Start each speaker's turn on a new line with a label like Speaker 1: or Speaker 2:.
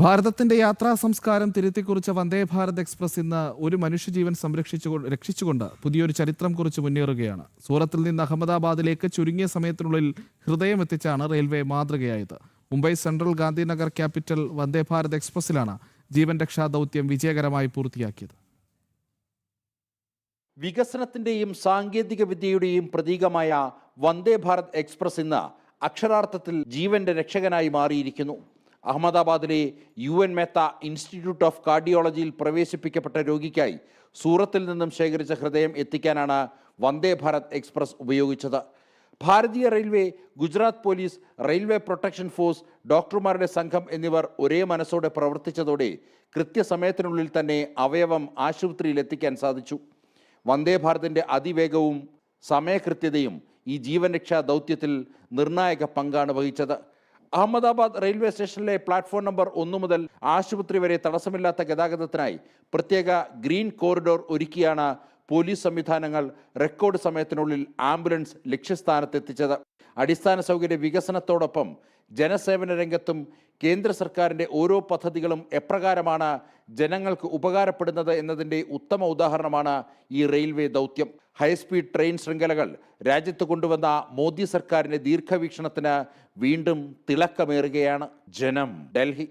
Speaker 1: ഭാരതത്തിന്റെ യാത്രാ സംസ്കാരം തിരുത്തിക്കുറിച്ച വന്ദേ ഭാരത് എക്സ്പ്രസ് ഇന്ന് ഒരു മനുഷ്യജീവൻ രക്ഷിച്ചുകൊണ്ട് പുതിയൊരു ചരിത്രം കുറിച്ച് മുന്നേറുകയാണ്. സൂറത്തിൽ നിന്ന് അഹമ്മദാബാദിലേക്ക് ചുരുങ്ങിയ സമയത്തിനുള്ളിൽ ഹൃദയം എത്തിച്ചാണ് റെയിൽവേ മാതൃകയായത്. മുംബൈ സെൻട്രൽ ഗാന്ധിനഗർ ക്യാപിറ്റൽ വന്ദേ ഭാരത് എക്സ്പ്രസിലാണ് ജീവൻ രക്ഷാ ദൗത്യം വിജയകരമായി പൂർത്തിയാക്കിയത്.
Speaker 2: വികസനത്തിന്റെയും സാങ്കേതിക വിദ്യയുടെയും പ്രതീകമായ വന്ദേ ഭാരത് എക്സ്പ്രസ് ഇന്ന് അക്ഷരാർത്ഥത്തിൽ ജീവന്റെ രക്ഷകനായി മാറിയിരിക്കുന്നു. അഹമ്മദാബാദിലെ UN മേത്ത ഇൻസ്റ്റിറ്റ്യൂട്ട് ഓഫ് കാർഡിയോളജിയിൽ പ്രവേശിപ്പിക്കപ്പെട്ട രോഗിക്കായി സൂറത്തിൽ നിന്നും ശേഖരിച്ച ഹൃദയം എത്തിക്കാനാണ് വന്ദേ ഭാരത് എക്സ്പ്രസ് ഉപയോഗിച്ചത്. ഭാരതീയ railway, Gujarat police, railway protection force, ഡോക്ടർമാരുടെ സംഘം എന്നിവർ ഒരേ മനസ്സോടെ പ്രവർത്തിച്ചതോടെ കൃത്യസമയത്തിനുള്ളിൽ തന്നെ അവയവം ആശുപത്രിയിൽ എത്തിക്കാൻ സാധിച്ചു. വന്ദേ ഭാരതിൻ്റെ അതിവേഗവും സമയകൃത്യതയും ഈ ജീവൻ രക്ഷാ ദൗത്യത്തിൽ നിർണായക പങ്കാണ് വഹിച്ചത്. അഹമ്മദാബാദ് റെയിൽവേ സ്റ്റേഷനിലെ പ്ലാറ്റ്ഫോം നമ്പർ 1 മുതൽ ആശുപത്രി വരെ തടസ്സമില്ലാത്ത ഗതാഗതത്തിനായി പ്രത്യേക ഗ്രീൻ കോറിഡോർ ഒരുക്കിയാണ് പോലീസ് സംവിധാനങ്ങൾ റെക്കോർഡ് സമയത്തിനുള്ളിൽ ആംബുലൻസ് ലക്ഷ്യസ്ഥാനത്തെത്തിച്ചത്. അടിസ്ഥാന സൗകര്യ വികസനത്തോടൊപ്പം ജനസേവന രംഗത്തും കേന്ദ്ര സർക്കാരിൻ്റെ ഓരോ പദ്ധതികളും എപ്രകാരമാണ് ജനങ്ങൾക്ക് ഉപകാരപ്പെടുന്നത് എന്നതിൻ്റെ ഉത്തമ ഉദാഹരണമാണ് ഈ റെയിൽവേ ദൗത്യം. ഹൈസ്പീഡ് ട്രെയിൻ ശൃംഖലകൾ രാജ്യത്ത് കൊണ്ടുവന്ന മോദി സർക്കാരിൻ്റെ ദീർഘവീക്ഷണത്തിന് വീണ്ടും തിളക്കമേറുകയാണ്. ജനം, ഡൽഹി.